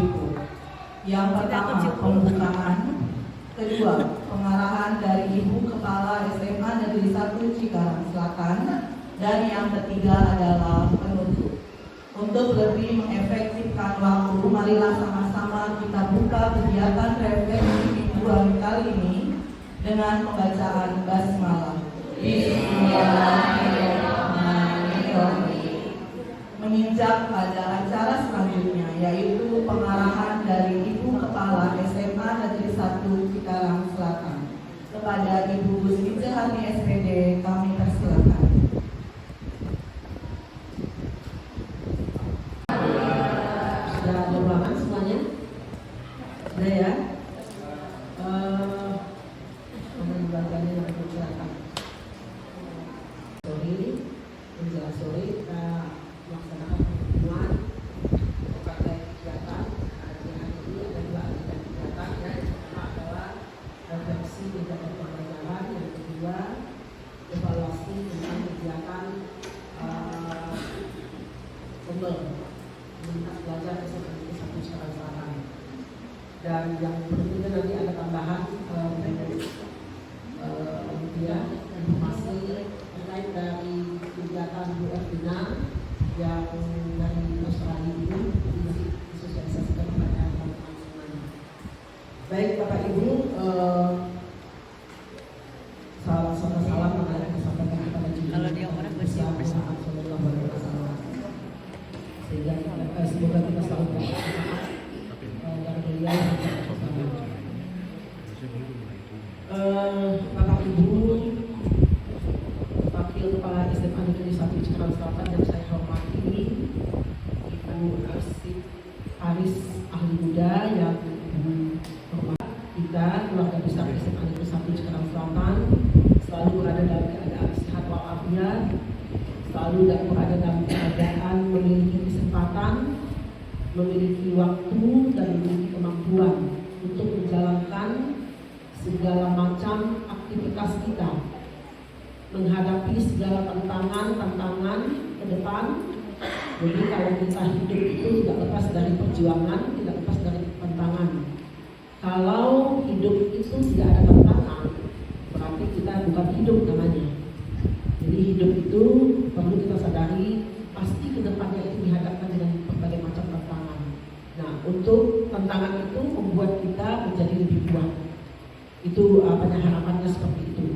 berikut. Yang pertama, pembukaan. Kedua, pengarahan dari Ibu Kepala SMA Negeri 1 Cikarang Selatan. Dan yang ketiga adalah penutup. Untuk lebih mengefektifkan waktu, marilah sama-sama kita buka kegiatan refleksi mingguan kali ini dengan pembacaan basmalah. Bismillahirrahmanirrahim. Menginjak pada acara selanjutnya, yaitu pengarahan dari Ibu Kepala SMA Negeri 1 Cikarang Selatan. Kepada Ibu Gusti Hati SPD, kami persilakan. Sudah ada ruangan semuanya? Sudah ya? Pembacanya yang bersilakan. Menjelang sore kita melaksanakan pertemuan berbagai kegiatan. Hari ini ada dua agenda kegiatan. Yang pertama adalah refleksi kegiatan pembelajaran, yang kedua evaluasi tentang kegiatan komunitas belajar SMA Negeri 1 Cikarang Selatan. Dan yang berikutnya nanti ada tambahan informasi terkait dari kegiatan UF Bina yang dari Australia itu disosialisasikan kepada teman-teman semuanya. Baik Bapak Ibu, salam mengenai disampaikan kepada kalau dia orang bersiap bersama. Sehingga semoga kita selalu bersemangat dan beliau Bapak Ibu Wakil Kepala SMA Negeri 1 Cikarang Selatan yang saya hormati, Ibu Arsip Aris Ahli Muda yang hormat, kita keluarga besar SMA Negeri 1 Cikarang Selatan selalu berada dalam keadaan sehat walafiat, selalu berada dalam keadaan memiliki kesempatan, memiliki waktu dan memiliki kemampuan untuk menjalankan segala macam aktivitas kita, menghadapi segala tantangan ke depan. Jadi kalau kita hidup itu tidak lepas dari perjuangan, tidak lepas dari tantangan. Kalau hidup itu tidak ada tantangan, berarti kita bukan hidup namanya. Jadi hidup itu perlu kita sadari pasti ke depannya itu dihadapkan dengan berbagai macam tantangan. Nah, untuk tantangan itu membuat kita menjadi lebih kuat. Itu harapannya seperti itu.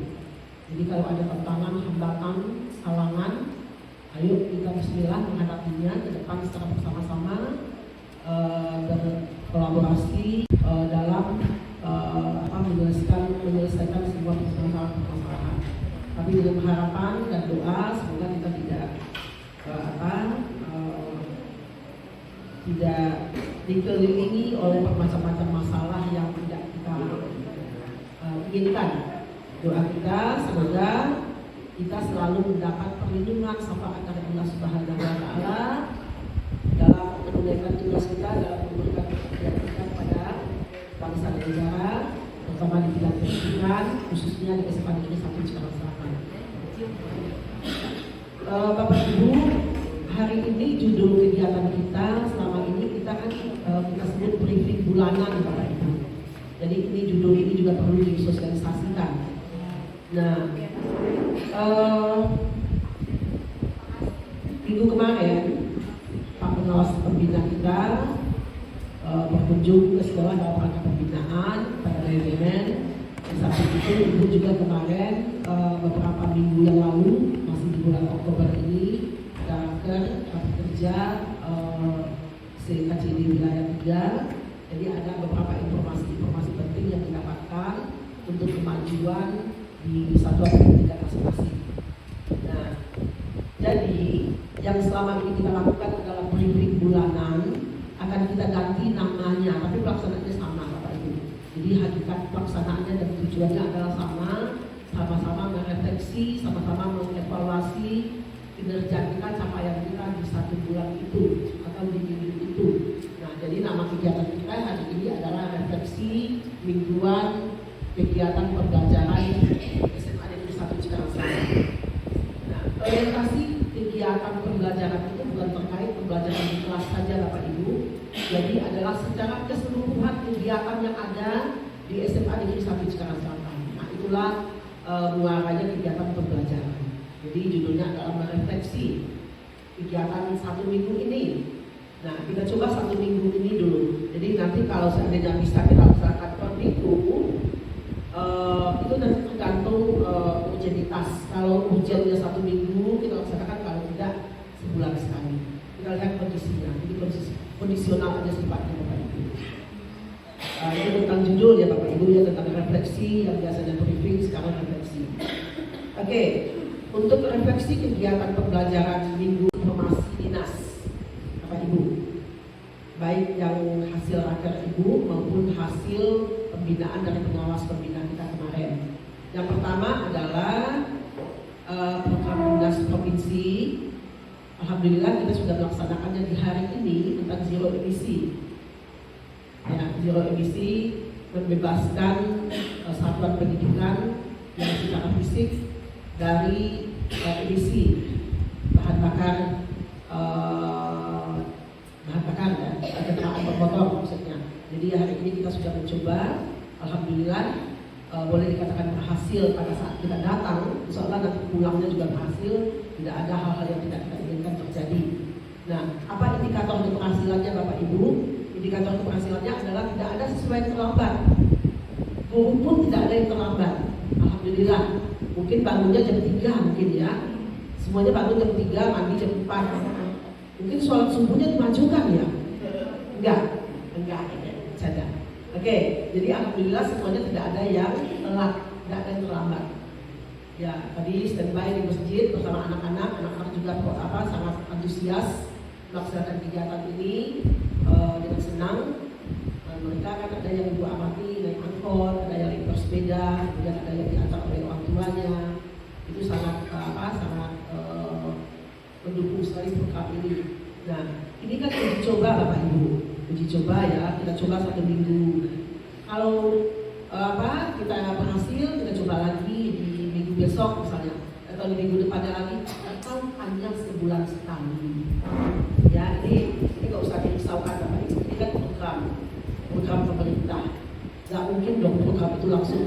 Jadi kalau ada tantangan, hambatan, halangan, ayo kita bismillah menghadapinya ke depan secara bersama-sama, berkolaborasi dalam menyelesaikan sebuah permasalahan. Tapi dengan harapan dan doa semoga kita tidak dikelilingi oleh macam-macam masalah yang tidak kita inginkan. Doa kita semoga kita selalu mendapat perlindungan syafaat dari Allah Subhanahu wa Ta'ala dalam menunaikan tugas kita, dalam memberikan pekerjaan kita kepada bangsa dan negara, terutama di bidang pendidikan, khususnya di SMA Negeri 1 Cikarang Selatan. Bapak Ibu, hari ini judul kegiatan kita selama ini kita sebut briefing bulanan Bapak Ibu. Jadi ini judul ini juga perlu disosialisasikan. Nah, minggu kemarin Pak Pengawas Pembina kita berkunjung ke sekolah dalam rangka pembinaan pada manajemen. Di samping itu Ibu juga kemarin beberapa minggu yang lalu, masih di bulan Oktober ini, ada kerja CKCD wilayah 3. Jadi ada beberapa informasi penting yang didapatkan untuk kemajuan di satuan pendidikan masing-masing. Nah, jadi yang selama ini kita lakukan adalah briefing bulanan, akan kita ganti namanya, tapi pelaksanaannya sama Bapak Ibu. Jadi hakikat pelaksanaannya dan tujuannya adalah sama-sama merefleksi, sama-sama mengevaluasi kinerja kita, capaian kita di satu bulan itu atau di minggu itu. Nah, jadi nama kegiatan kita hari ini adalah refleksi mingguan kegiatan pembelajaran SMA Negeri 1 Cikarang Selatan. Nah, orientasi kegiatan pembelajaran itu bukan terkait pembelajaran di kelas saja Bapak Ibu, Jadi adalah secara keseluruhan kegiatan yang ada di SMA Negeri 1 Cikarang Selatan. Nah, itulah muaranya kegiatan pembelajaran. Jadi judulnya adalah merefleksi kegiatan 1 minggu ini. Nah, kita coba 1 minggu ini dulu. Jadi nanti kalau seandainya bisa kita laksanakan per minggu, itu nanti tergantung urgenitas. Kalau ujiannya 1 minggu kita laksanakan, kalau tidak sebulan sekali. Kita lihat kondisinya. Jadi kondisional aja sifatnya Bapak Ibu. Ini tentang judul ya Bapak Ibu ya, tentang refleksi yang biasanya briefing, sekarang refleksi. Oke, untuk refleksi kegiatan pembelajaran minggu informasi dinas Bapak Ibu, baik yang hasil raker Ibu maupun hasil pembinaan dari pengawas pembinaan kita kemarin. Yang pertama adalah program dinas provinsi. Alhamdulillah kita sudah melaksanakannya di hari ini tentang zero emisi. Ya, zero emisi membebaskan satuan pendidikan yang secara fisik dari emisi bahan bakar ya, kendaraan bermotor maksudnya. Jadi hari ini kita sudah mencoba, alhamdulillah boleh dikatakan berhasil pada saat kita datang. Insyaallah nanti pulangnya juga berhasil, tidak ada hal-hal yang tidak kita inginkan terjadi. Nah, apa indikator keberhasilannya Bapak Ibu? Indikator keberhasilannya adalah tidak ada sesuatu yang terlambat. Guru pun tidak ada yang terlambat. Alhamdulillah. Mungkin bangunnya jam 3 mungkin ya. Semuanya bangun jam 3, mandi jam 4. Mungkin sholat subuhnya dimajukan ya? Enggak. Saja. Oke, jadi alhamdulillah semuanya tidak ada yang telat, tidak ada yang terlambat. Ya, tadi standby di masjid bersama anak-anak juga sangat antusias melaksanakan kegiatan ini dengan senang. Mereka kan ada yang Ibu amati naik angkot, ada yang naik bersepeda, kemudian ada yang diantar oleh orang tuanya. Itu sangat mendukung sekali program ini. Nah, ini kan uji coba Bapak Ibu, uji coba ya, kita coba 1 minggu. Kalau kita berhasil, kita coba lagi di minggu besok misalnya, atau di minggu depannya lagi, atau hanya sebulan sekali. Ya, ini nggak usah dirisaukan Bapak Ibu. Ini kan program pemerintah. Nggak mungkin dong program itu langsung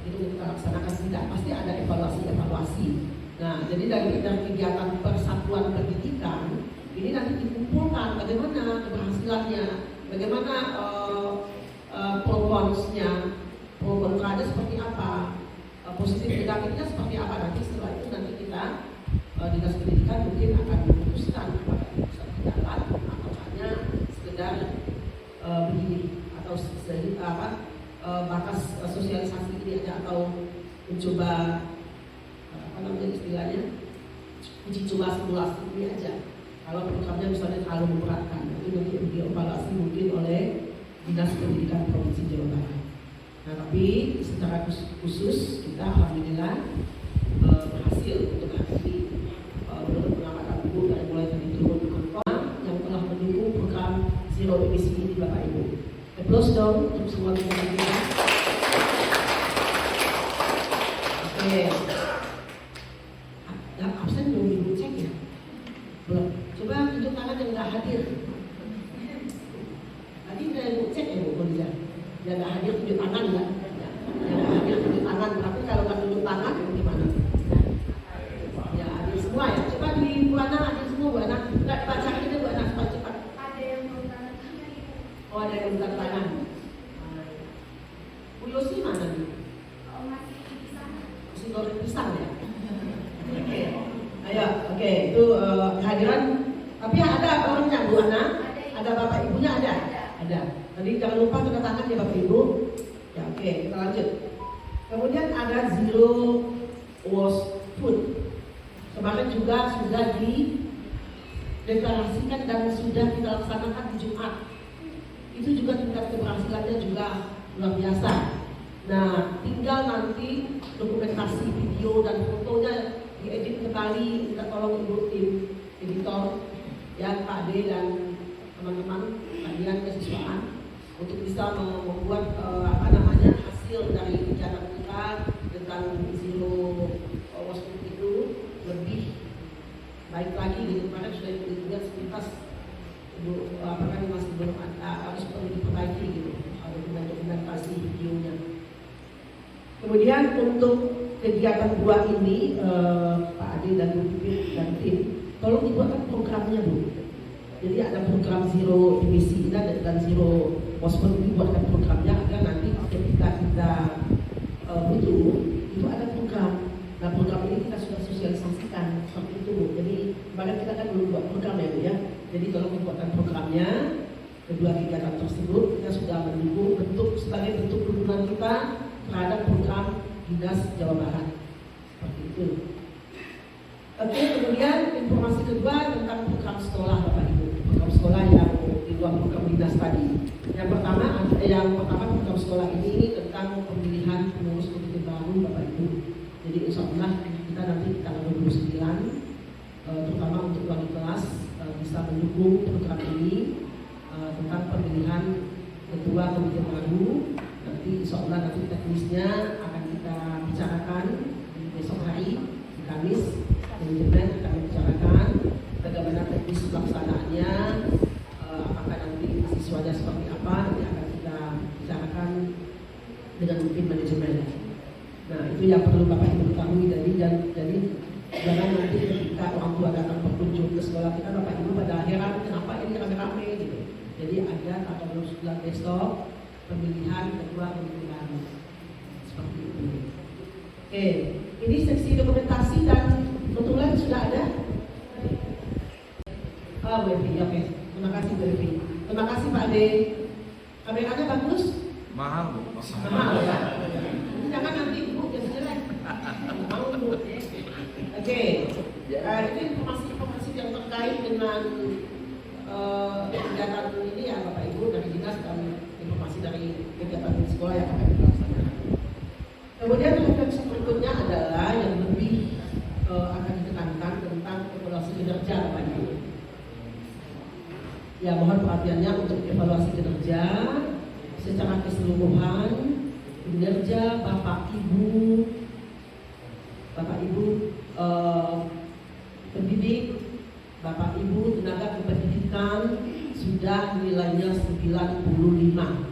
itu kita laksanakan, tidak. Pasti ada evaluasi. Nah, jadi dari kegiatan persatuan pendidikan ini nanti dikumpulkan bagaimana keberhasilannya, bagaimana pro kontranya seperti apa, positif negatifnya seperti apa. Nanti setelah itu nanti kita dinas pendidikan mungkin akan memutuskan apakah bisa berjalan atau hanya sekedar begini, atau batas sosialisasi ini aja, atau mencoba istilahnya uji coba simulasi ini aja. Kalau programnya misalnya terlalu memberatkan, itu nanti dievaluasi mungkin oleh Dinas Pendidikan Provinsi Jawa Barat. Nah, tapi secara khusus kita alhamdulillah berhasil untuk hari ini menurut pengamatan Ibu dari mulai dari turun ke yang telah mendukung program zero emisi ini Bapak Ibu. Applause dong untuk semua kita. Oke. Yang absen belum Ibu cek ya? Belum. Coba tunjuk tangan yang nggak hadir. Tadi udah Ibu cek ya Bu Polisa. Yang nggak hadir tunjuk tangan nggak? Yang nggak hadir tunjuk tangan. Tapi kalau nggak tunjuk tangan gimana? Ya hadir semua ya. Coba di Bu Ana hadir semua Bu Ana. Nggak baca aja Bu Ana cepat. Ada yang belum tanda tangan. Oh ada yang belum tanda tangan. Bu Yosi mana nih? Oh masih di sana. Masih goreng pisang ya? Oke. Ayo, oke, itu kehadiran. Tapi ada orangnya Bu Ana? Ada Bapak Ibunya ada? Ada. Tadi jangan lupa tanda tangan ya Bapak Ibu. Ya oke, kita lanjut. Kemudian ada zero waste food. Kemarin juga sudah dideklarasikan dan sudah kita laksanakan di Jumat. Itu juga tingkat keberhasilannya juga luar biasa. Nah, tinggal nanti dokumentasi video dan fotonya diedit kembali. Kita tolong Ibu tim editor ya, Pak D dan teman-teman kalian kesiswaan untuk bisa membuat hasil dari kegiatan kita tentang zero waste itu lebih baik lagi. Kemarin sudah dilihat sepintas masih belum harus perlu diperbaiki gitu, dengan dokumentasi videonya. Kemudian untuk kegiatan 2 ini, Pak Ade dan Bu Pipit dan tim, tolong dibuatkan programnya Bu. Jadi ada program zero emisi dan zero pospon, dibuatkan programnya agar nanti ketika kita butuh itu ada program. Nah program ini kita sudah sosialisasikan seperti itu Bu. Jadi kemarin kita kan belum buat program ya Bu ya. Jadi tolong dibuatkan programnya. Kedua kegiatan tersebut kita sudah mendukung sebagai bentuk dukungan kita terhadap program Dinas Jawa Barat seperti itu. Oke, kemudian informasi kedua tentang program sekolah Bapak Ibu. Program sekolah yang di luar program dinas tadi. Yang pertama program sekolah ini tentang pemilihan pengurus komite baru Bapak Ibu. Jadi insya Allah kita nanti di tanggal 29 terutama untuk wali kelas bisa mendukung program ini tentang pemilihan ketua komite baru. Nanti insya Allah nanti teknisnya akan kita bicarakan di besok hari di Kamis. Manajemen kita bicarakan bagaimana teknis pelaksanaannya, apakah nanti siswanya seperti apa, nanti akan kita bicarakan dengan mungkin manajemen. Nah itu yang perlu Bapak Ibu ketahui jadi jangan nanti ketika orang tua datang berkunjung ke sekolah kita Bapak Ibu pada heran kenapa ini rame-rame gitu. Jadi ada tanggal 29 besok pemilihan ketua komite baru seperti itu. Oke, ini seksi dokumentasi dan kebetulan sudah ada. Bu Evi, oke. Terima kasih Bu Evi. Terima kasih Pak Ade. Kameranya bagus? Mahal Bu. Mahal ya. Jangan nanti Bu jadi jelek. Mau Bu. Oke. Ini informasi yang terkait dengan kegiatan ini ya Bapak Ibu dari dinas dan informasi dari kegiatan di sekolah yang akan dilaksanakan. Kemudian refleksi berikutnya adalah yang lebih akan ditekankan tentang evaluasi kinerja Bapak Ibu. Ya mohon perhatiannya untuk evaluasi kinerja secara keseluruhan kinerja Bapak Ibu pendidik, Bapak Ibu tenaga kependidikan sudah nilainya 95.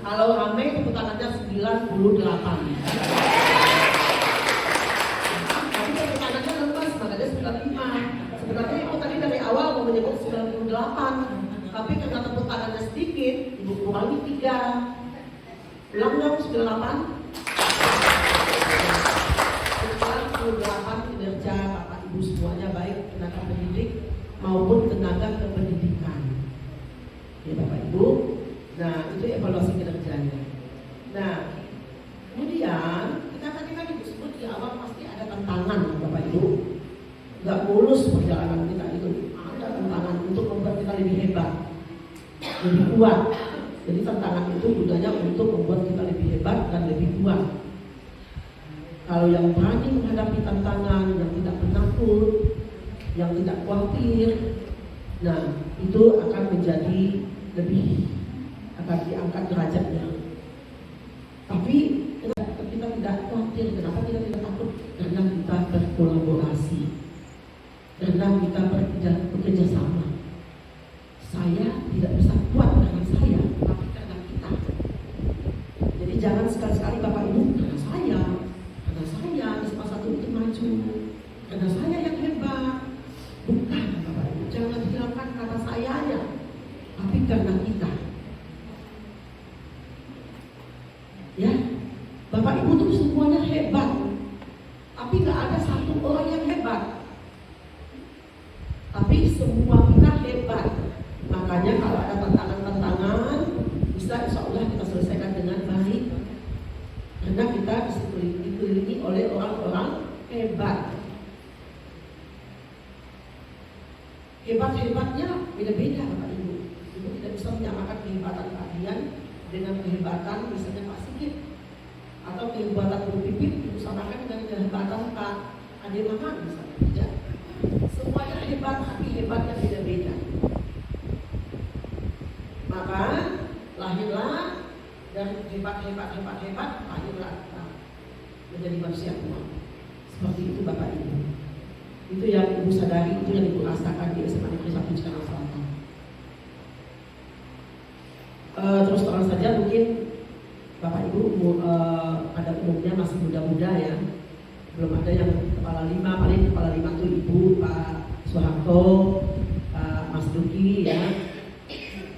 Kalau ramai tepuk tangannya 98. Tapi tepuk tangannya lepas, makanya 95. Sebenarnya Ibu tadi dari awal mau menyebut 98, tapi karena tepuk tangannya sedikit, Ibu kurangi 3. Ulang dong 98. 98 kinerja Bapak Ibu semuanya, baik tenaga pendidik maupun tenaga kependidikan. Ya Bapak Ibu. Nah itu evaluasi kinerjanya. Nah kemudian kita tadi kan disebut di awal pasti ada tantangan Bapak Ibu. Nggak mulus perjalanan kita itu, ada tantangan untuk membuat kita lebih hebat, lebih kuat. Jadi tantangan itu gunanya untuk membuat kita lebih hebat dan lebih kuat. Kalau yang berani menghadapi tantangan, yang tidak penakut, yang tidak khawatir, nah itu akan menjadi lebih, akan diangkat derajatnya. Tapi kita tidak khawatir. Kenapa kita tidak takut? Karena kita berkolaborasi, karena kita bekerja sama. Saya tidak bisa kuat karena saya, tapi karena kita. Jadi jangan sekali-sekali Bapak Ibu karena saya SMA 1 itu maju, karena saya yang hebat. Bukan Bapak Ibu, jangan hilangkan kata sayanya, tapi karena kita. Ya, Bapak Ibu tuh semuanya hebat, tapi nggak ada satu orang yang hebat. Tapi semua kita hebat. Makanya kalau ada tantangan-tantangan, bisa insya Allah kita selesaikan dengan baik. Karena kita dikelilingi oleh orang-orang hebat. Hebat-hebatnya beda-beda Bapak Ibu. Ibu tidak bisa menyamakan kehebatan kalian dengan kehebatan misalnya Pak Sigit, atau kehebatan Bu Pipit disamakan dengan kehebatan Pak Ade Maman misalnya. Tidak. Semuanya hebat, tapi hebatnya beda-beda. Maka lahirlah dari hebat, lahirlah kita menjadi manusia kuat. itu Bapak Ibu. Itu yang Ibu sadari, itu yang Ibu rasakan di SMA Negeri 1 Cikarang Selatan. Terus terang saja mungkin Bapak Ibu pada umumnya masih muda-muda ya, belum ada yang kepala lima, paling kepala lima itu Ibu, Pak Soeharto, Pak Mas Duki ya,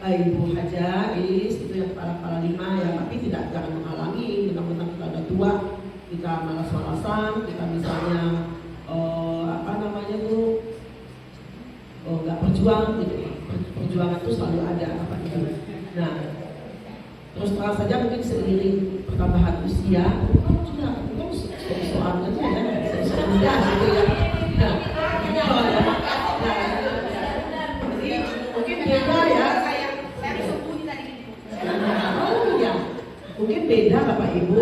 Ibu Haja, itu yang kepala lima ya, tapi tidak jangan menghalangi, mentang-mentang kita udah tua, kita malas-malasan, kita misalnya nggak berjuang gitu. Perjuangan itu selalu ada Bapak Ibu. Nah, terus terang saja mungkin seiring pertambahan usia, sudah soal aja ya, soal muda gitu ya. Jadi mungkin beda ya. Oh iya, mungkin beda Bapak Ibu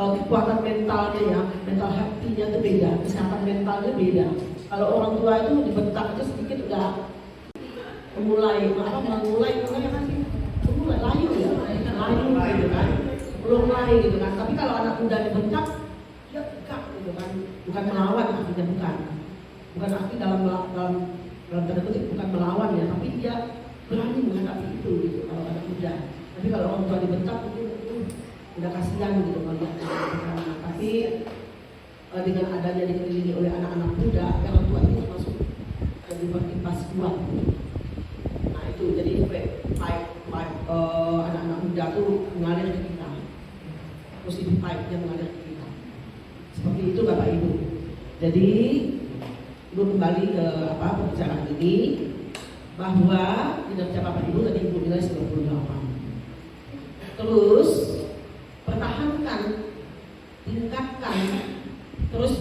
kekuatan mentalnya ya, mental hatinya itu beda, kesehatan mentalnya beda. Kalau orang tua itu dibentak aja sedikit udah mulai layu ya, layu gitu kan, belum layu gitu kan. Tapi kalau anak muda dibentak, ya enggak gitu kan, bukan melawan artinya bukan arti dalam tanda kutip bukan melawan ya, tapi dia berani menghadapi itu gitu kalau anak muda. Tapi kalau orang tua dibentak mungkin udah kasihan gitu melihat anak. Tapi dengan adanya dikelilingi oleh anak-anak muda, orang tua itu termasuk lebih berkipas kuat. Nah itu jadi anak-anak muda tuh mengalir ke kita, positif vibe yang mengalir ke kita. Seperti itu Bapak Ibu. Jadi Ibu kembali ke pembicaraan ini, bahwa kinerja Bapak Ibu tadi Ibu nilai 98. Terus pertahankan, tingkatkan, terus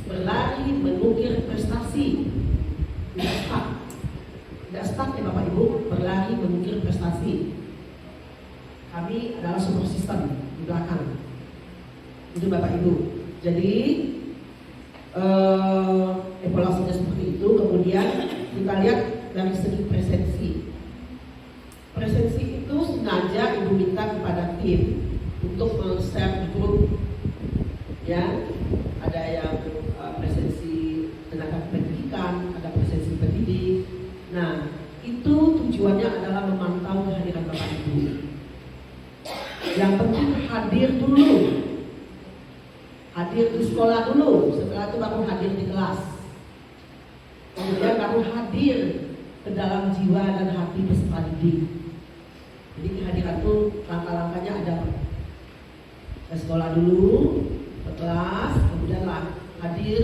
berlari mengukir prestasi, tidak stuck ya Bapak Ibu, berlari mengukir prestasi. Kami adalah support system di belakang itu Bapak Ibu. Jadi evaluasinya seperti itu. Kemudian kita lihat dari segi presensi itu sengaja Ibu minta kepada tim untuk men-share di grup ya. Ada yang presensi tenaga pendidikan, ada presensi pendidik. Nah itu tujuannya adalah memantau kehadiran Bapak Ibu. Yang penting hadir dulu, hadir di sekolah dulu, setelah itu baru hadir di kelas, kemudian baru hadir ke dalam jiwa dan hati peserta didik. Jadi kehadiran itu langkah-langkahnya ada ke sekolah dulu, ke kelas, kemudian hadir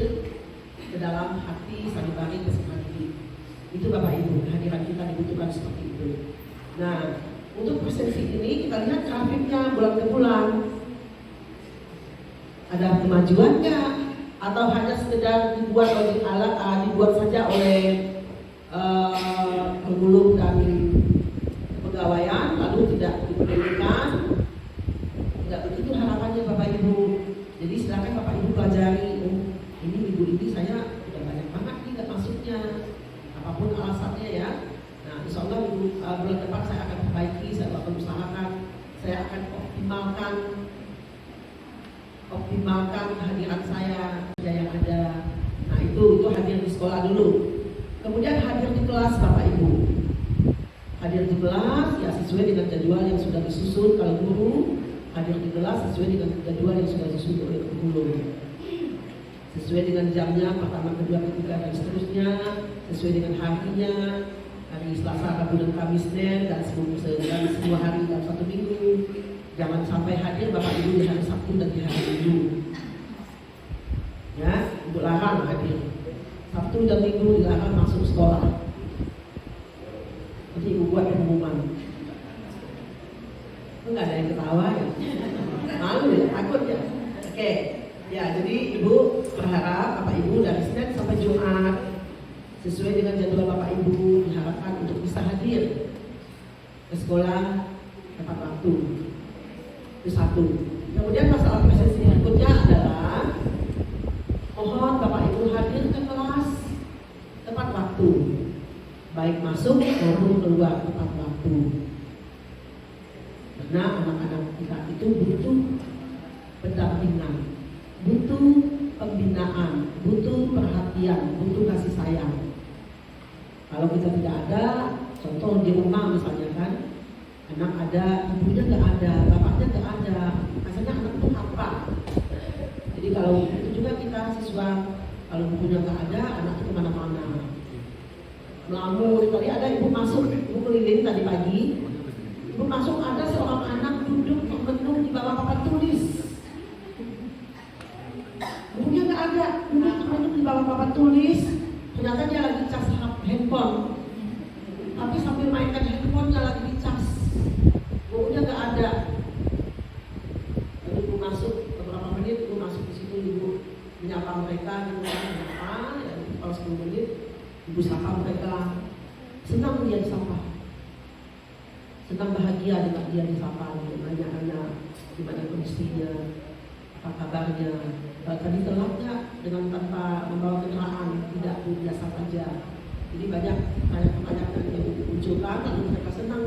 ke dalam hati sanubari peserta didik. Itu Bapak Ibu, kehadiran kita dibutuhkan seperti itu. Nah, untuk presensi ini kita lihat grafiknya bulan ke bulan. Ada kemajuannya atau hanya sekedar dibuat saja oleh penggulung dari pegawaian lalu tidak diperhatikan. Tidak begitu harapannya Bapak Ibu. Jadi silakan Bapak Ibu pelajari. Ini minggu ini saya sudah banyak banget nih nggak masuknya, apapun alasannya ya. Nah insya Allah bulan depan saya akan perbaiki, saya akan usahakan, saya akan optimalkan kehadiran saya yang ada. Nah itu hadir di sekolah dulu. Kemudian hadir di kelas Bapak Ibu. Hadir di kelas ya sesuai dengan jadwal yang sudah disusun. Kalau guru hadir di kelas sesuai dengan jadwal yang sudah disusun oleh guru. Sesuai dengan jamnya, pertama, kedua, ketiga, dan seterusnya. Sesuai dengan harinya, hari Selasa, Rabu, dan Kamis, Senin, dan semua hari dalam satu minggu. Jangan sampai hadir Bapak Ibu di hari Sabtu dan di hari Minggu. Ya, Ibu larang hadir. Sabtu dan Minggu dilarang masuk sekolah. Nanti Ibu buat pengumuman. Enggak ada yang ketawa ya? Malu ya? Takut ya? Oke. Ya, jadi Ibu berharap Bapak Ibu dari Senin sampai Jumat sesuai dengan jadwal Bapak Ibu diharapkan untuk bisa hadir ke sekolah tepat waktu. Itu satu. Kemudian masalah presensi berikutnya adalah mohon Bapak Ibu hadir ke kelas tepat waktu, baik masuk maupun keluar tepat waktu. Karena anak-anak kita itu butuh pendampingan, butuh pembinaan, butuh perhatian, butuh kasih sayang. Kalau kita tidak ada, contoh di rumah misalnya kan, anak ada, ibunya nggak ada, bapaknya nggak ada, asalnya anak itu apa? Jadi kalau itu juga kita siswa, kalau ibunya nggak ada, anak itu kemana-mana. Melamun, tadi ada ibu masuk, ibu keliling tadi pagi, ibu masuk ada seorang anak duduk menung di bawah papan tulis. Ibunya nggak ada, duduk menung di bawah papan tulis. Ternyata dia lagi cas handphone, tapi sambil mainkan handphonenya lagi dicas. Ibunya nggak ada. Lalu ibu masuk beberapa menit, ibu masuk di situ, ibu menyapa mereka, ibu menyapa, ya, kalau 10 menit ibu sapa mereka, senang dia disapa, senang bahagia dengan dia disapa, nanya anak, gimana kondisinya, apa kabarnya, tadi telat nggak dengan tanpa membawa kendaraan, tidak, biasa saja. Jadi banyak pertanyaan yang dimunculkan, lalu mereka senang.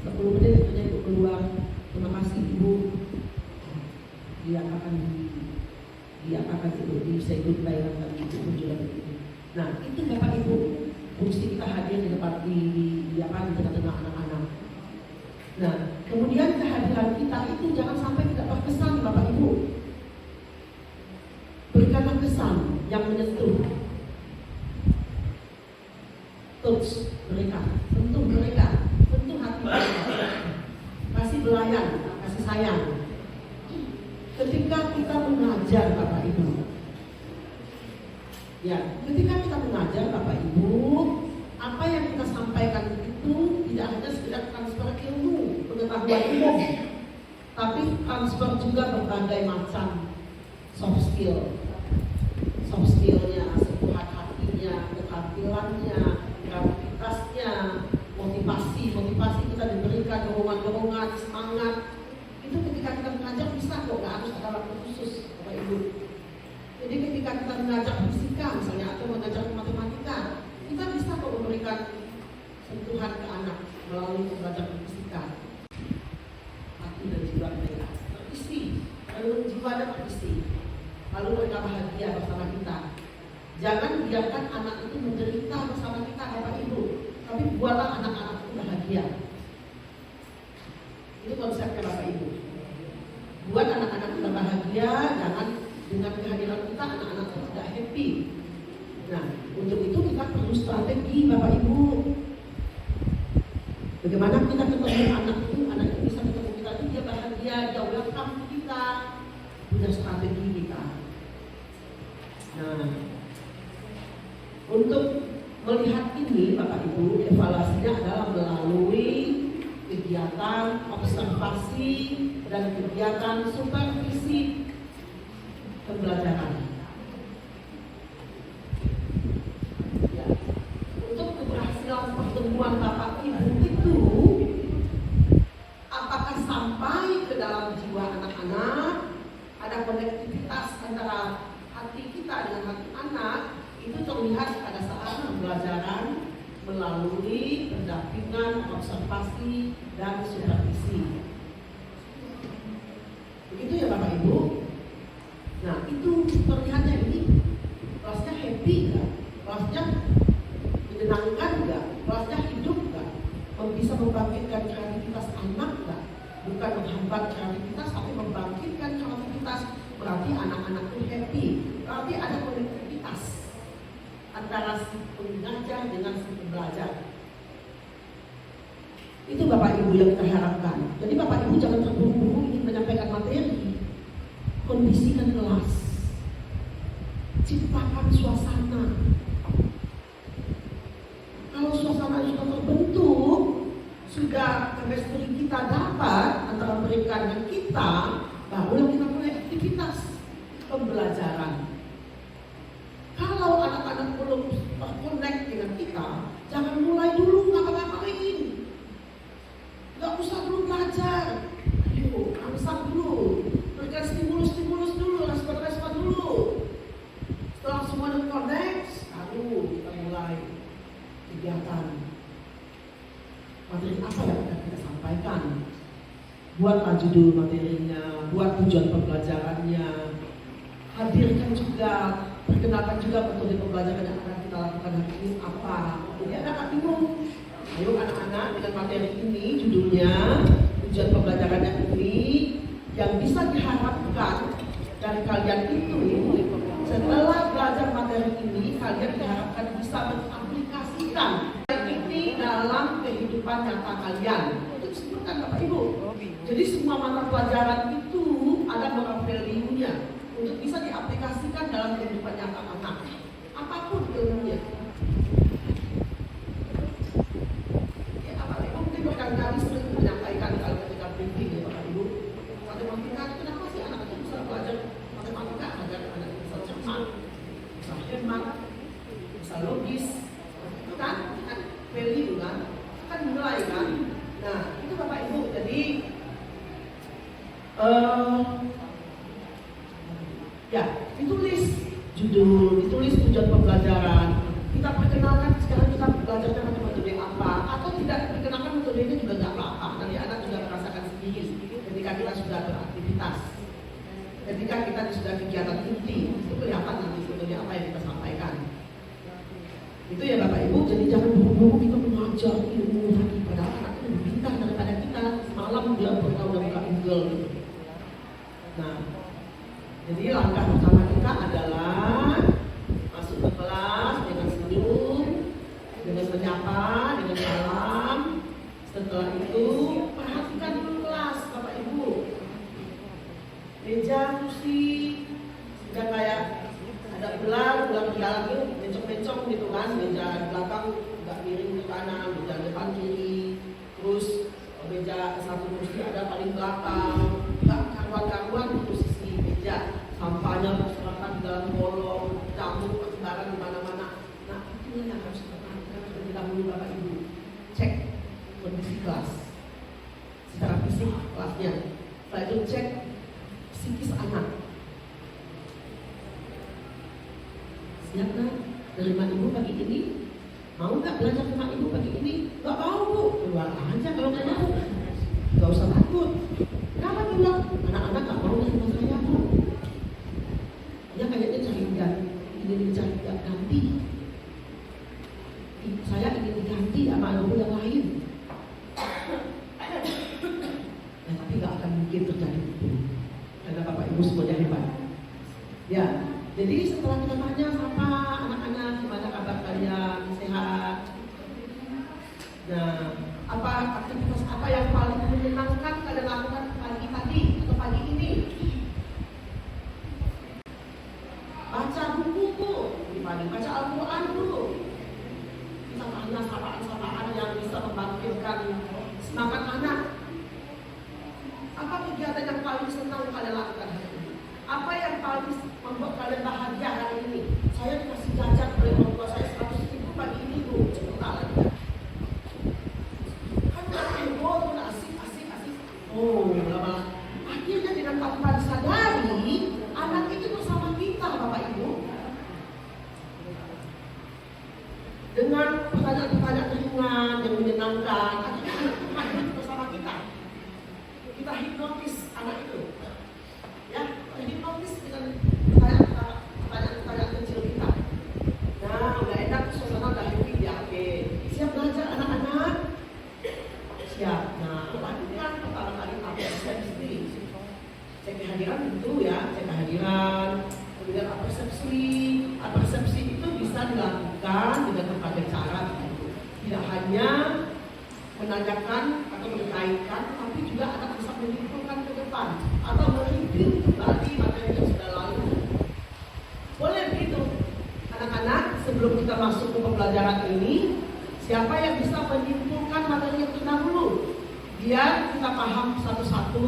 10 menit akhirnya ibu keluar, terima kasih ibu, dia akan di say goodbye dan itu kunjungan itu. Nah itu Bapak Ibu, fungsi kita hadir di depan di tengah-tengah anak-anak. Nah kemudian kehadiran kita itu jangan sampai tidak berkesan Bapak Ibu. Berikanlah kesan yang menyentuh. Touch mereka, sentuh mereka, sentuh hati mereka. Kasih belayan, kasih sayang. Ketika kita mengajar Bapak Ibu, ya, ketika kita mengajar Bapak Ibu, apa yang kita sampaikan itu tidak hanya sekedar transfer ilmu, pengetahuan umum, tapi transfer juga berbagai macam soft skillnya, sentuhan hatinya, keterampilannya, kreativitasnya, motivasi kita diberikan, dorongan, semangat. Itu ketika kita mengajar bisa kok, nggak harus ada waktu khusus Bapak Ibu. Jadi ketika kita mengajar fisika misalnya atau mengajar matematika, kita bisa kok memberikan sentuhan ke anak melalui pembelajaran fisika. Hati dan jiwa mereka terisi, lalu jiwanya terisi, lalu mereka bahagia bersama kita. Jangan biarkan anak itu menderita bersama kita Bapak Ibu, tapi buatlah anak-anak itu bahagia. Ini konsepnya Bapak Ibu. Buat anak-anak kita bahagia, jangan dengan kehadiran kita anak-anak tidak happy. Nah, untuk itu kita perlu strategi Bapak Ibu. Bagaimana kita ketemu anak itu bisa ketemu kita itu dia bahagia, dia welcome kita, punya strategi kita. Nah, untuk melihat ini Bapak Ibu, evaluasinya adalah melalui kegiatan observasi dan kegiatan supervisi pembelajaran. Ya. Untuk keberhasilan pertemuan Bapak Ibu itu, apakah sampai ke dalam jiwa anak-anak, ada konektivitas antara hati kita dengan hati anak, itu terlihat pada saat pembelajaran melalui pendampingan, observasi, dan supervisi. Begitu ya Bapak Ibu. Nah itu terlihatnya ini kelasnya happy nggak? Kelasnya menyenangkan nggak? Kelasnya hidup nggak? Bisa membangkitkan kreativitas anak nggak? Bukan menghambat kreativitas, tapi membangkitkan kreativitas. Berarti anak-anak itu happy. Berarti ada konektivitas antara si pengajar dengan si pembelajar. Itu Bapak Ibu yang kita harapkan. Jadi Bapak Ibu jangan terburu-buru ingin menyampaikan materi. Kondisikan kelas, ciptakan suasana. Kalau suasana sudah terbentuk, sudah chemistry kita dapat antara mereka dan kita, barulah kita mulai aktivitas pembelajaran. Kalau anak-anak belum terkonek dengan kita, jangan mulai dulu ngapa-ngapain. Gak usah dulu belajar. Ayo, ansang dulu. Berikan stimulus dulu, respon dulu. Setelah semua terkonek, baru kita mulai kegiatan. Materi apa yang akan kita sampaikan? Buatlah judul materinya, buat tujuan pembelajarannya, hadirkan juga, perkenalkan juga metode pembelajaran yang akan kita lakukan hari ini apa. Jadi anak-anak bingung. Ayo anak-anak, dengan materi ini judulnya tujuan pembelajarannya ini yang bisa diharapkan dari kalian itu setelah belajar materi ini kalian diharapkan bisa mengaplikasikan ini dalam kehidupan nyata kalian. Itu disebutkan Bapak Ibu. Jadi semua mata pelajaran itu ada moral value-nya untuk bisa diaplikasikan dalam kehidupan nyata anak. Apapun ilmunya. Ya, Bapak Ibu mungkin berkali-kali sering menyampaikan kalau ketika briefing ya Bapak Ibu. Matematika itu kenapa sih anak itu bisa belajar matematika agar anak itu bisa cermat, bisa hemat, bisa logis. Itu kan value kan nilai kan. Nah itu Bapak Ibu. Jadi ya ditulis judul, ditulis tujuan pembelajaran. Kita perkenalkan sekarang kita belajarnya pakai metode apa, atau tidak perkenalkan metodenya juga nggak apa-apa. Nanti anak juga merasakan sendiri ketika kita sudah beraktivitas, ketika kita sudah kegiatan inti, itu kelihatan nanti metode apa yang kita sampaikan. Itu ya Bapak Ibu. Jadi jangan buru-buru kita mengajar ilmu lagi, padahal anak itu lebih pintar daripada kita. Malam dia udah buka Google. Nah, jadi langkah pertama kita adalah masuk ke kelas dengan senyum, dengan menyapa, dengan salam. Setelah itu perhatikan dulu kelas Bapak Ibu. Meja, kursi, sudah kayak ada gelar di dalam itu bencong-bencong gitu kan. Meja di belakang nggak miring ke kanan, meja depan kiri. Terus meja satu kursi ada paling belakang, nggak karuan-karuan di posisi meja. Sampahnya berserakan di dalam kolong, campur sembarang di mana-mana. Nah itu yang harus kita perhatikan terlebih dahulu Bapak Ibu. Cek kondisi kelas secara fisik kelasnya. Setelah itu cek psikis anak. Siap nak terima ibu pagi ini? Mau nggak belajar sama ibu pagi ini? Nggak mau Bu, keluar aja kalau nggak mau. Nggak usah takut. Kenapa bilang anak-anak nggak mau terima saya Bu? Ya kayaknya ingin dicari ganti. Saya ingin diganti sama ilmu yang lain. Ya, tapi nggak akan mungkin terjadi itu, karena Bapak Ibu semuanya hebat. Ya, jadi setelah kita tanya sama anak-anak gimana kabar kalian, sehat. Nah, apa aktivitas apa yang paling menyenangkan kalian lakukan pagi tadi atau pagi ini? Baca buku Bu, baca Al-Quran dulu. Kita tanya sapaan-sapaan yang bisa membangkitkan semangat anak. Apa kegiatan yang paling senang kalian lakukan hari ini? Apa yang paling membuat kalian bahagia hari ini? Saya dikasih jajan oleh orang tua saya 100.000 pagi ini Bu, cerita lagi. Kan asik. Oh, lama. Akhirnya dengan tanpa disadari, anak itu bersama kita Bapak Ibu. Dengan pertanyaan-pertanyaan ringan yang menyenangkan, akhirnya hadir bersama kita. Kita hipnotis anak itu. Ya, hipnotis dengan pertanyaan-pertanyaan kecil kita. Nah, udah enak, suasana udah happy ya. Oke, siap belajar anak-anak? Siap. Nah, lakukan pertama kali persepsi. Cek kehadiran itu ya, cek kehadiran. Kemudian persepsi itu bisa dilakukan dengan berbagai cara. Tidak hanya menanyakan atau mengkaitkan, tapi juga anak bisa menyimpulkan ke depan atau mereview kembali materi yang sudah lalu. Boleh begitu, anak-anak. Sebelum kita masuk ke pembelajaran ini, siapa yang bisa menyimpulkan materi yang terdahulu? Biar kita paham satu-satu,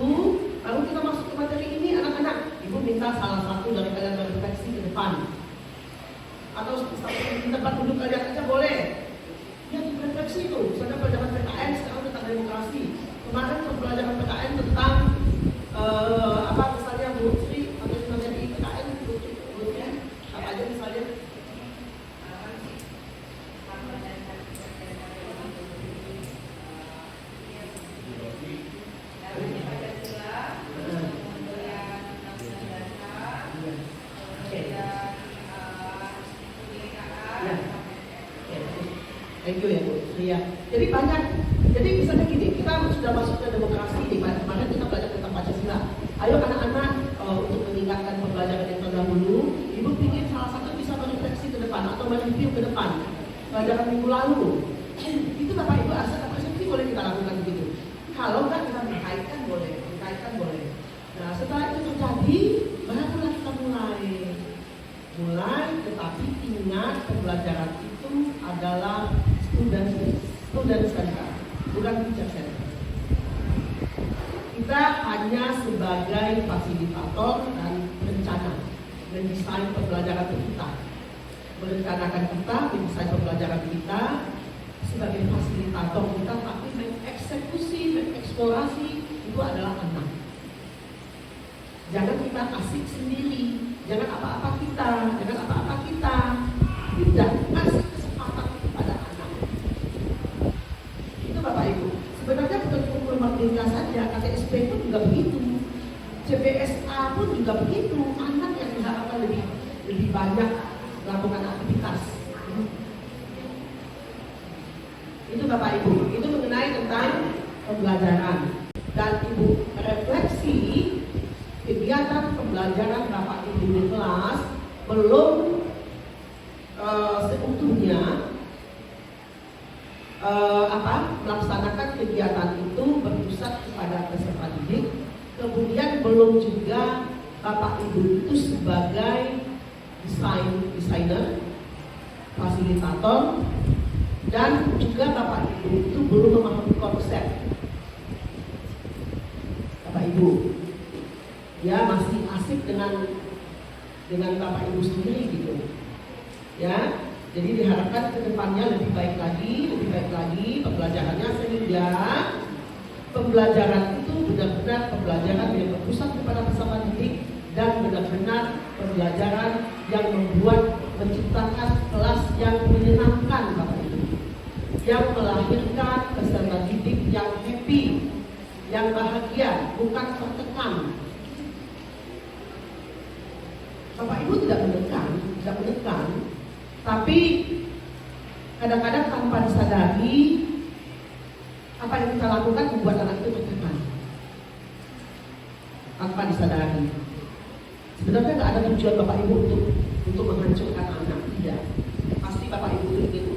lalu kita masuk ke materi ini, anak-anak. Ibu minta salah satu dari kalian berefleksi ke depan, atau di tempat duduk kalian aja boleh. Ya, refleksi itu. Misalnya pelajaran PKN sekarang tentang demokrasi. Kemarin pelajaran PKN tentang misalnya Bu Sri atau materi PKN Bu Sri apa aja misalnya? Thank you ya Bu. Iya. Jadi banyak. Jadi misalnya gini, kita sudah masuk ke demokrasi nih. Kemarin kita belajar tentang Pancasila. Ayo anak-anak untuk meningkatkan pembelajaran yang terdahulu, Ibu ingin salah satu bisa merefleksi ke depan atau mereview ke depan pelajaran minggu lalu. Itu Bapak Ibu asal persepsi boleh kita lakukan begitu. Kalau enggak kita mengkaitkan boleh. Nah setelah itu terjadi, barulah kita mulai. Tetapi ingat pembelajaran itu adalah student center, bukan teacher center. Kita hanya sebagai fasilitator dan perencana, mendesain pembelajaran kita, merencanakan kita, mendesain pembelajaran kita sebagai fasilitator kita, tapi mengeksekusi, mengeksplorasi itu adalah anak. Jangan kita asik sendiri, jangan apa-apa kita, tidak kasih kesempatan kepada anak. Itu Bapak Ibu. Sebenarnya bukan umur merdeka saja, KTSP pun juga begitu, CBSA pun juga begitu. Anak yang diharapkan lebih banyak melakukan aktivitas. Itu Bapak Ibu, itu mengenai tentang pembelajaran. Dan Ibu refleksi kegiatan pembelajaran Bapak Ibu di kelas belum seutuhnya melaksanakan kegiatan itu berpusat kepada peserta didik. Kemudian belum juga Bapak Ibu itu sebagai desainer, fasilitator, dan juga Bapak Ibu itu belum memahami konsep. Bapak Ibu ya masih asik dengan Bapak Ibu sendiri gitu ya. Jadi diharapkan ke depannya lebih baik lagi pembelajarannya, sehingga pembelajaran itu benar-benar pembelajaran yang berpusat kepada peserta didik dan benar-benar pembelajaran yang menciptakan kelas yang menyenangkan Bapak Ibu, yang melahirkan peserta didik yang happy, yang bahagia, bukan tertekan. Bapak Ibu tidak menekan, tapi kadang-kadang tanpa disadari apa yang kita lakukan membuat anak itu tertekan. Tanpa disadari. Sebenarnya nggak ada tujuan Bapak Ibu untuk menghancurkan anak, tidak. Pasti Bapak Ibu itu ingin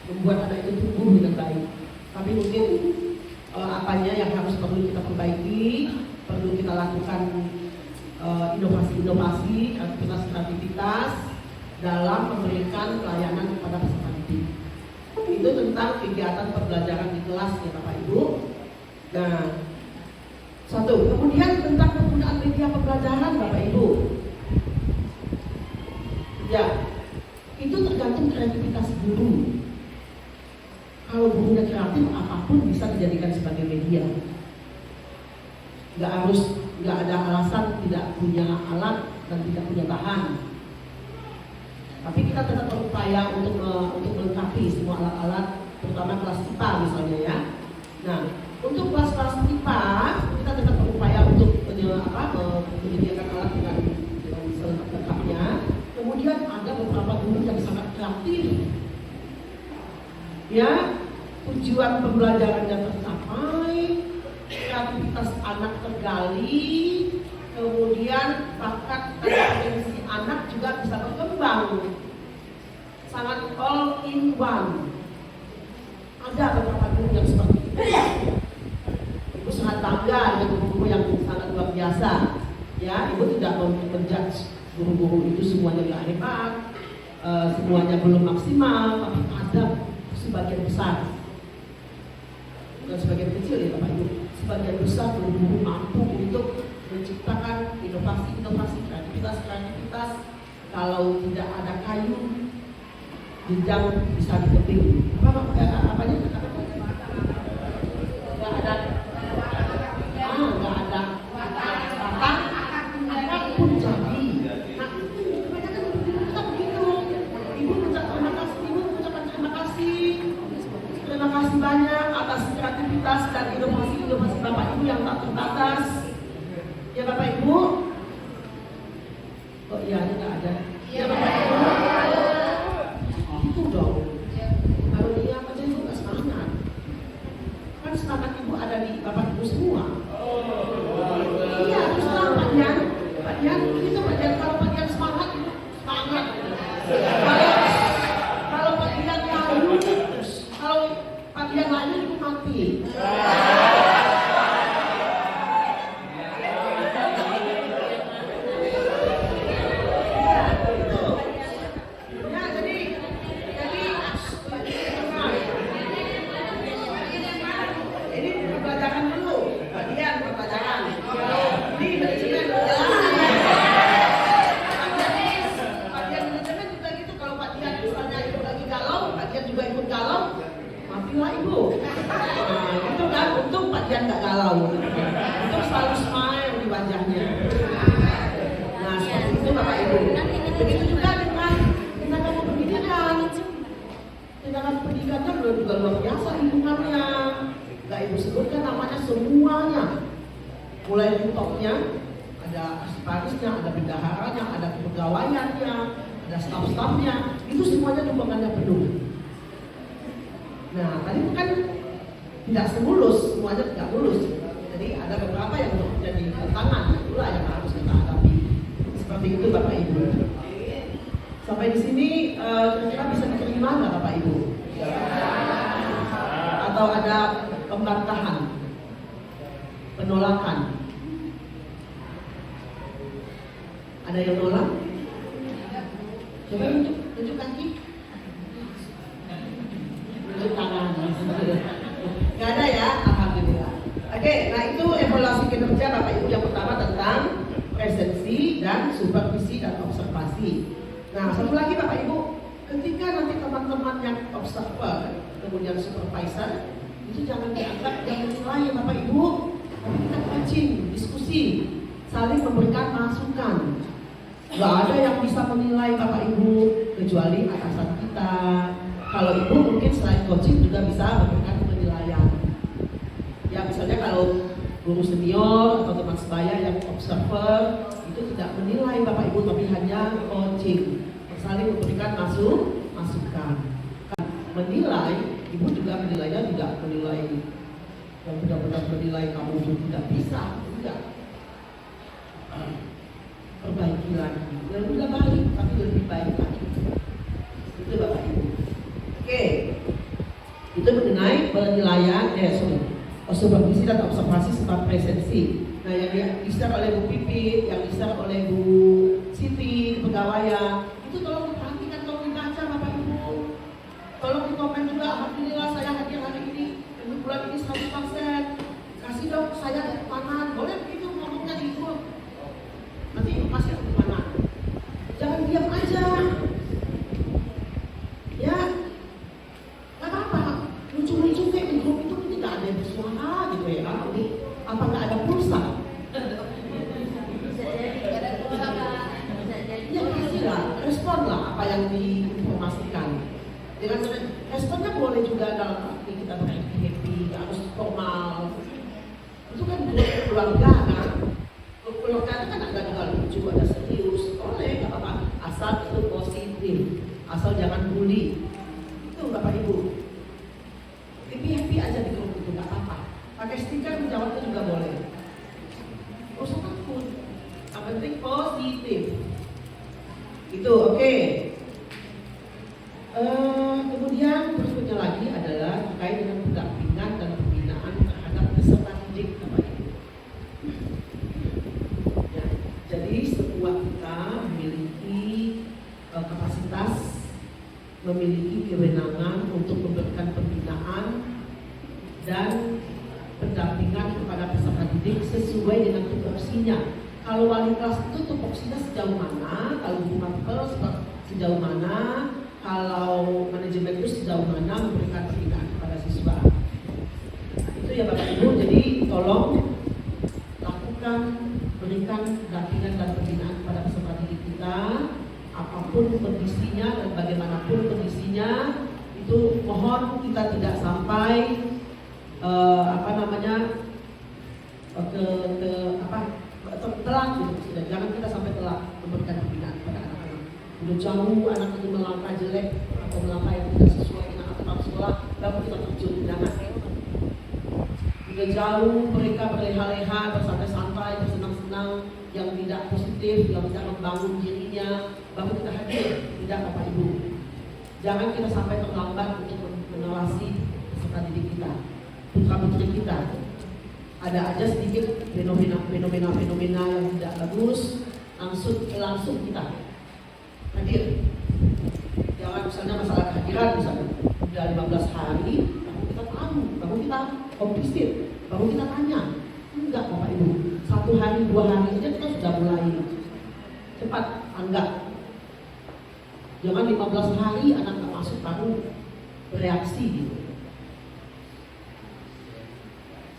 membuat anak itu tumbuh dengan baik. Tapi mungkin apanya yang perlu kita perbaiki, perlu kita lakukan inovasi, aktivitas dalam memberikan pelayanan kepada peserta didik. Itu tentang kegiatan pembelajaran di kelas ya Bapak Ibu. Nah, satu. Kemudian tentang penggunaan media pembelajaran Bapak Ibu. Ya, itu tergantung kreativitas guru. Kalau gurunya kreatif, apapun bisa dijadikan sebagai media. Nggak ada alasan tidak punya alat dan tidak punya bahan. Tapi kita tetap berupaya untuk melengkapi semua alat-alat, terutama kelas IPA misalnya ya. Nah, untuk kelas-kelas IPA kita tetap berupaya untuk menyediakan alat dengan selengkapnya. Kemudian ada beberapa guru yang sangat kreatif. Ya, tujuan pembelajarannya tercapai, kreativitas anak tergali, kemudian bakat dan potensi anak juga bisa berkembang. Sangat all in one. Ada beberapa guru yang seperti itu. Ibu sangat bangga dengan guru-guru yang sangat luar biasa. Ya, Ibu tidak menjudge guru-guru itu semuanya nggak hebat, semuanya belum maksimal, tapi ada sebagian besar. Bukan sebagian kecil ya Bapak Ibu. Sebagian besar guru-guru mampu untuk menciptakan inovasi, kreativitas. Kalau tidak ada kayu, jenjang bisa ditebing. Apanya? Nggak ada batang pun jadi. Nah, kebanyakan kita begitu. Ibu mengucapkan terima kasih. Terima kasih banyak atas kreativitas dan inovasi Bapak Ibu yang tak terbatas. Ya Bapak Ibu. Oh iya, ini nggak ada. Ya Bapak Ibu. Itu dong. Harus Bagian itu bagian kalau bagian semangat itu semangat. Kalau bagian lalu, kalau bagian lalu itu mati. Matilah ibu. Nah, itu kan untung Pak Dian nggak galau. Untung selalu smile di wajahnya. Nah, seperti itu Bapak Ibu. Begitu juga dengan tindakan pendidikan. Tindakan pendidikannya juga luar biasa lingkungannya. Nggak Ibu sebutkan namanya semuanya. Mulai dari topnya, ada arsiparisnya, ada bendaharanya, ada kepegawaiannya, ada staf-stafnya. Itu semuanya dukungannya penuh. Nah, tadi kan tidak semulus, semuanya tidak mulus. Jadi ada beberapa yang menjadi tantangan, itulah yang harus kita hadapi. Seperti itu Bapak Ibu. Sampai di sini kira-kira bisa diterima nggak Bapak Ibu? Atau ada pembantahan, penolakan? Ada yang nolak? Coba tunjuk kaki. Tangan, nggak ada ya, alhamdulillah. Oke, nah itu evaluasi kinerja Bapak Ibu yang pertama tentang presensi dan supervisi dan observasi. Nah, satu lagi Bapak Ibu, ketika nanti teman-teman yang observer kemudian supervisor itu jangan dianggap yang menilai ya Bapak Ibu, tapi kita coaching, diskusi, saling memberikan masukan. Nggak ada yang bisa menilai Bapak Ibu kecuali atasan kita. Kalau Ibu mungkin selain coaching juga bisa memberikan penilaian. Ya misalnya kalau guru senior atau teman sebaya yang observer itu tidak menilai Bapak Ibu tapi hanya coaching, saling memberikan masukan. Menilai, Ibu juga menilainya tidak menilai yang benar-benar menilai kamu itu tidak bisa, tidak. Perbaiki lagi, yang tidak baik tapi lebih baik lagi. Itu Bapak Ibu. Oke, itu mengenai penilaian, supervisi dan observasi serta presensi. Nah, yang di-share oleh Bu Pipit, yang di-share oleh Bu Siti, kepegawaian, itu tolong diperhatikan, tolong dibaca Bapak Ibu. Tolong di komen juga, alhamdulillah saya hadir hari ini, untuk bulan ini 100%. Kasih dong saya tangan, boleh begitu ngomongnya di Ibu. Nanti Ibu kasih aku tangan. Jangan diam aja. Ya. Lucu-lucu kayak di grup itu tidak ada yang bersuara gitu ya kan? Apa nggak ada pulsa? Ya kasihlah, responlah apa yang diinformasikan. Dengan responnya boleh juga dalam arti kita happy, nggak harus formal. Itu kan keluarga kan? Keluarga itu kan ada juga lucu, ada serius, boleh nggak apa-apa. Asal itu positif, asal jangan bully. Itu Bapak Ibu. Happy aja di grup itu, nggak apa-apa. Pakai stiker menjawabnya juga boleh. Gak usah takut. Yang penting positif. Itu oke. Kemudian berikutnya lagi adalah terkait dengan pendampingan dan pembinaan terhadap peserta didik Bapak Ibu. Ya, jadi setiap kita memiliki kapasitas, memiliki kewenangan untuk memberikan pembinaan dan pendampingan kepada peserta didik sesuai dengan tupoksinya. Kalau wali kelas itu tupoksinya sejauh mana, kalau guru matkul sejauh mana, kalau manajemen itu sejauh mana memberikan pembinaan kepada siswa. Itu ya Bapak Ibu, jadi tolong lakukan, berikan dampingan dan pembinaan kepada peserta didik kita, apapun kondisinya dan bagaimanapun kondisinya. Itu mohon kita tidak sampai telat gitu. Jangan kita sampai telat memberikan pembinaan kepada anak-anak. Udah jauh anak itu melangkah jelek atau melangkah yang tidak sesuai dengan aturan sekolah, baru kita terjun. Jangan. Udah jauh mereka berleha-leha, bersantai-santai, bersenang-senang, yang tidak positif, yang tidak membangun dirinya, baru kita hadir. Tidak, Bapak Ibu. Jangan kita sampai terlambat untuk mengawasi peserta didik kita, putra putri kita. Ada aja sedikit fenomena yang tidak bagus, langsung kita hadir. Jangan misalnya masalah kehadiran misalnya udah 15 hari, baru kita tahu, baru kita komplisit, baru kita tanya. Enggak, Bapak Ibu, 1 hari 2 hari saja kita sudah mulai cepat anggap. Jangan 15 hari anak tak masuk baru bereaksi gitu.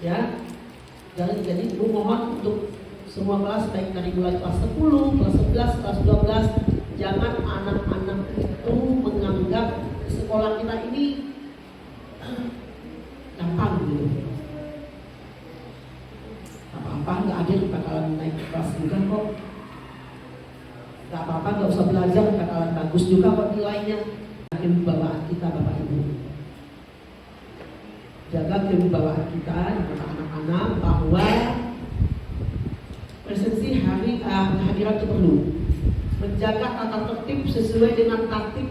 Ya, jadi ibu mohon untuk semua kelas, baik dari mulai kelas 10, kelas 11, kelas 12, jangan anak-anak itu menganggap sekolah kita ini gampang gitu. Apa-apa nggak ada bakalan naik kelas juga kok. Nggak apa-apa, nggak usah belajar, bakalan bagus juga kok nilainya. Kewibawaan kita, Bapak Ibu. Jaga kewibawaan kita di mata anak-anak bahwa presensi hadiran itu perlu. Menjaga tata tertib sesuai dengan tatib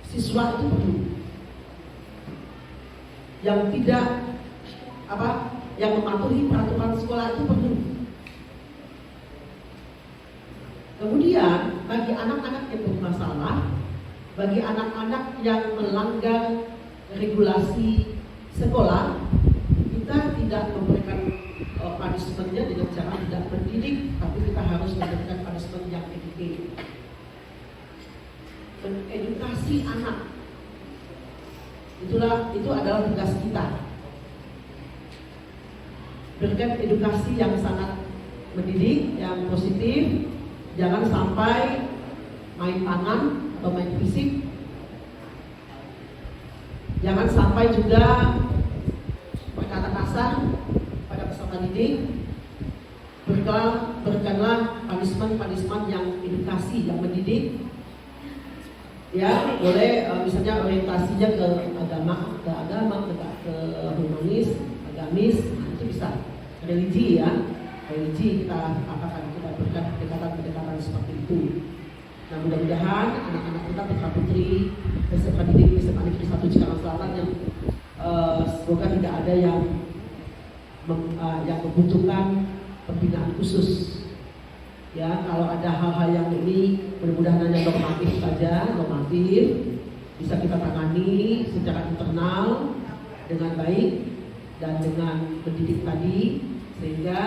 siswa itu perlu. Yang tidak yang mematuhi peraturan sekolah itu perlu. Kemudian bagi anak-anak yang bermasalah, bagi anak-anak yang melanggar regulasi sekolah, kita tidak memberikan punishment-nya dengan cara tidak mendidik, tapi kita harus memberikan punishment yang educated. Mengedukasi anak, itu adalah tugas kita. Berikan edukasi yang sangat mendidik, yang positif. Jangan sampai main tangan atau main fisik. Jangan sampai juga berkata kasar pada peserta didik. Berikanlah punishment yang edukasi, yang mendidik. Ya, boleh misalnya orientasinya ke agama, ke humanis, agamis, itu bisa. Religi ya, religi kita akan kita berikan pendekatan seperti itu. Nah, mudah-mudahan anak-anak kita putra putri peserta didik SMA Negeri 1 Cikarang Selatan yang semoga tidak ada yang membutuhkan pembinaan khusus. Ya, kalau ada hal-hal yang ini mudah-mudahan hanya normatif saja, normatif bisa kita tangani secara internal dengan baik dan dengan mendidik tadi, sehingga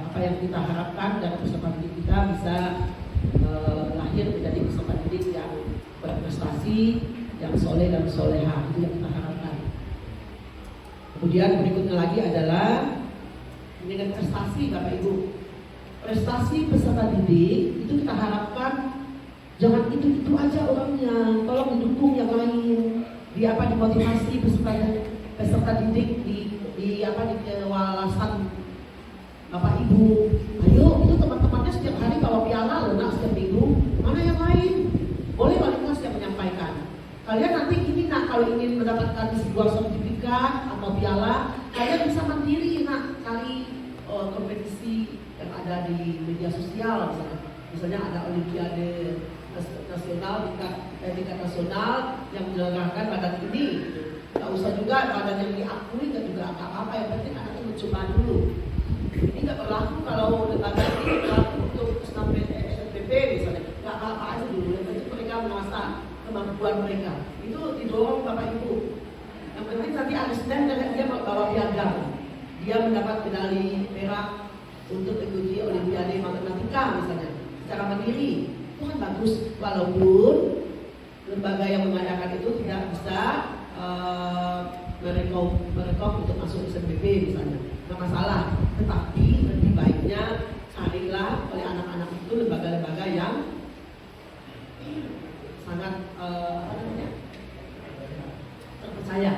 apa yang kita harapkan dari peserta didik kita bisa lahir menjadi peserta didik yang berprestasi, yang soleh dan soleha. Itu yang kita harapkan. Kemudian berikutnya lagi adalah dengan prestasi, Bapak Ibu. Prestasi peserta didik itu kita harapkan jangan itu aja orangnya, tolong didukung yang lain. Dimotivasi peserta didik di kewalasan Bapak Ibu. Ayo, itu teman-temannya setiap hari kalau piala loh nak, setiap minggu. Mana yang lain? Boleh wali kelas yang menyampaikan. Kalian nanti ini nak, kalau ingin mendapatkan sebuah sertifikat atau piala, kalian bisa mandiri nak, cari kompetisi yang ada di media sosial misalnya ada olimpiade nasional, tingkat nasional yang menyelenggarakan badan ini. Nggak usah juga badan yang diakui, nggak juga apa-apa, yang penting anaknya mencoba dulu. Ini nggak berlaku kalau lembaga ini berlaku untuk SNPP misalnya, nggak apa-apa aja dulu, yang penting mereka mengasah kemampuan mereka. Itu didorong Bapak Ibu. Yang penting nanti ada stand dan dia bawa piagam, dia mendapat medali perak untuk ikuti olimpiade matematika misalnya secara mandiri. Itu kan bagus, walaupun lembaga yang mengadakan itu tidak bisa merekom untuk masuk SNPP misalnya, nggak masalah. Tetapi lebih baiknya carilah oleh anak-anak itu lembaga-lembaga yang sangat terpercaya.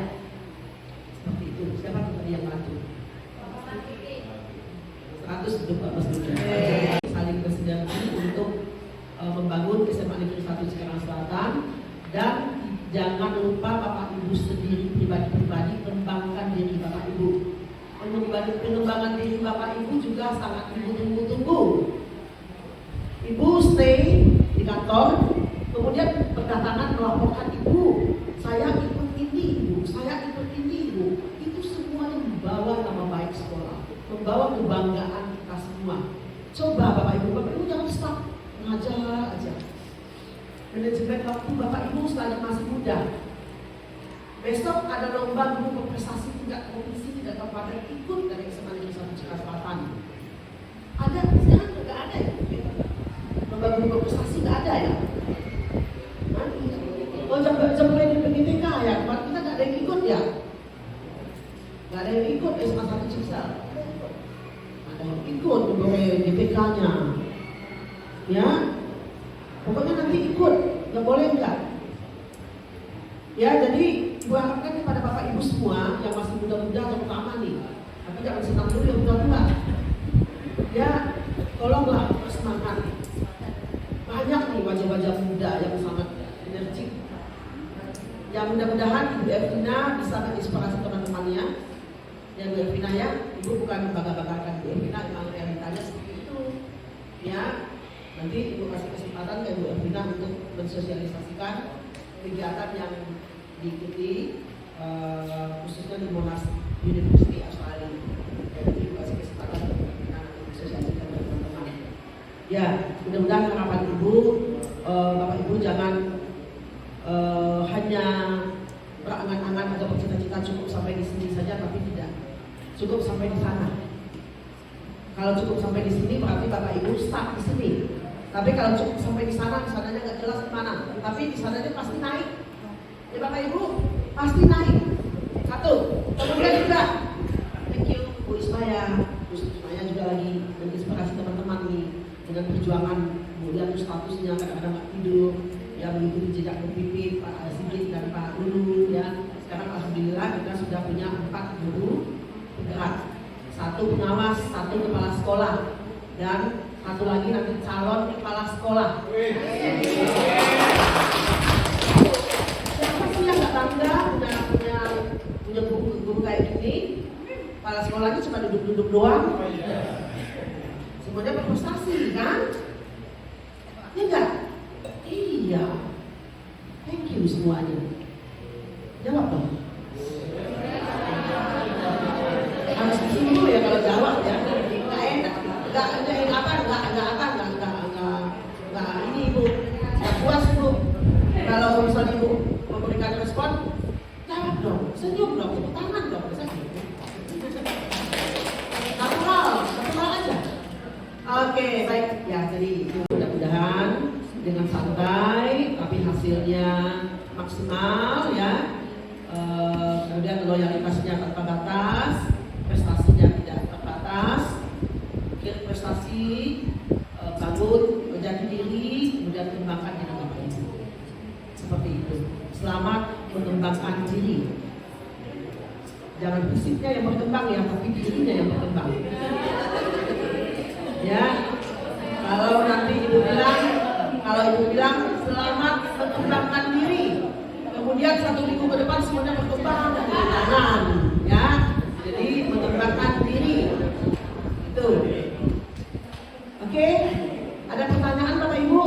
Seperti itu. Siapa tadi yang bantu? 100 untuk Pak Mas Dutra. Saling bersedia untuk membangun SMA Negeri 1 Cikarang Selatan, dan jangan lupa Bapak Ibu sendiri pribadi-pribadi kembangkan diri Bapak Ibu. dan pengembangan diri Bapak Ibu juga sangat ditunggu-tunggu. Ibu stay di kantor, kemudian berdatangan melaporkan Ibu, saya ikut ini Ibu, saya ikut ini Ibu. Itu semuanya membawa nama baik sekolah, membawa kebanggaan kita semua. Coba Bapak Ibu jangan stuck ngajar aja. Manajemen waktu Bapak Ibu selagi masih muda. Besok ada lomba guru berprestasi tingkat provinsi, tingkat kabupaten, ikut dari SMA Negeri 1 Cikarang Selatan. Ada? Sekarang nggak ada ya? Lomba guru berprestasi nggak ada ya? Oh, jam-jam di PTK ya? Kita nggak ada yang ikut ya? Nggak ada yang ikut SMA 1 Cikarang. Ada yang ikut oleh DPK-nya. Ya? Pokoknya nanti ikut, nggak boleh enggak? Ya, jadi gue harapkan kepada Bapak Ibu semua yang masih muda-muda terutama nih, tapi jangan senang dulu yang muda-muda. Ya, tolonglah bersemangat. Banyak nih wajah-wajah muda yang sangat energik. Yang mudah-mudahan Ibu Evina bisa menginspirasi teman-temannya. Ya Bu Evina ya, Ibu bukan bangga-banggakan Bu Evina, memang realitanya seperti itu. Ya, nanti Ibu kasih kesempatan ke Bu Evina untuk mensosialisasikan kegiatan yang diikuti khususnya di Monash University Australia. Jadi Ibu kasih kesempatan untuk mensosialisasikan teman-teman. Ya, mudah-mudahan harapan Ibu, Bapak Ibu jangan hanya berangan-angan atau bercita-cita cukup sampai di sini saja, tapi tidak cukup sampai di sana. Kalau cukup sampai di sini berarti Bapak Ibu stuck di sini. Tapi kalau cukup sampai di sana, di sananya nggak jelas kemana. Tapi di sananya pasti naik. Ya Bapak Ibu pasti naik. Satu. Kemudian juga, thank you Bu Ismaya. Bu Ismaya juga lagi menginspirasi teman-teman nih dengan perjuangan. Bu lihat tuh statusnya kadang-kadang nggak tidur. Yang mengikuti jejak Bu Pipit, Pak Sigit dan Pak Lulu. Ya. Sekarang alhamdulillah kita sudah punya 4 guru penggerak. 1 pengawas, 1 kepala sekolah, dan 1 lagi nanti calon kepala sekolah. Siapa sih yang nggak bangga punya guru kayak gini? Kepala sekolahnya cuma duduk-duduk doang. Semuanya berprestasi kan? Ya enggak? Iya. Thank you semuanya. Jawab dong. Harus dulu ya kalau jawab ya. Nggak enak. Nggak ini Ibu. Nggak puas Ibu. Kalau misalnya Ibu memberikan respon, jawab dong. Senyum dong. Tepuk tangan dong. Natural aja. Oke, baik. Ya, jadi mudah-mudahan dengan santai, tapi hasilnya maksimal ya. Kemudian loyalitasnya tanpa batas, prestasinya tidak terbatas, prestasi, bangun, menjadi diri, kemudian kembangkan diri Bapak Ibu. Seperti itu. Selamat mengembangkan diri. Jangan fisiknya yang berkembang ya, tapi dirinya yang berkembang. Ya, kalau nanti Ibu bilang selamat mengembangkan diri. Kemudian 1 minggu ke depan semuanya berkembang jangan ya. Jadi mengembangkan diri. Itu. Oke. Ada pertanyaan Bapak Ibu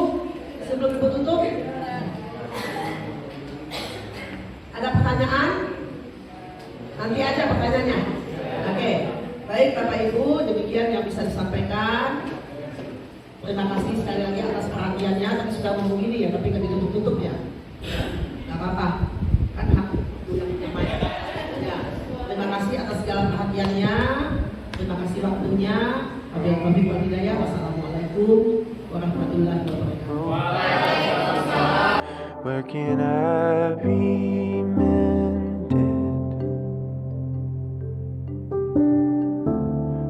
sebelum Ibu tutup? Ada pertanyaan? Nanti aja pertanyaannya. Oke. Baik Bapak Ibu, demikian yang bisa disampaikan. Terima kasih sekali lagi atas perhatiannya. Tadi sudah ngomong gini ya, tapi nggak ditutup-tutup ya. Nggak apa-apa, kan hak yang punya. Ya. Terima kasih atas segala perhatiannya. Terima kasih waktunya. Wabillahi hidayah. Wassalamualaikum warahmatullahi wabarakatuh. Where can I be mended?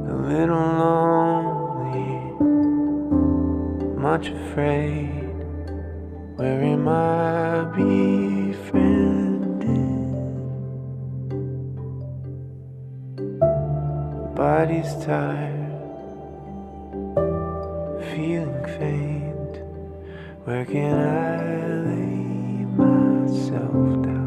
A little lonely, much afraid. Where am I befriended? Body's tired, feeling faint. Where can I lay myself down?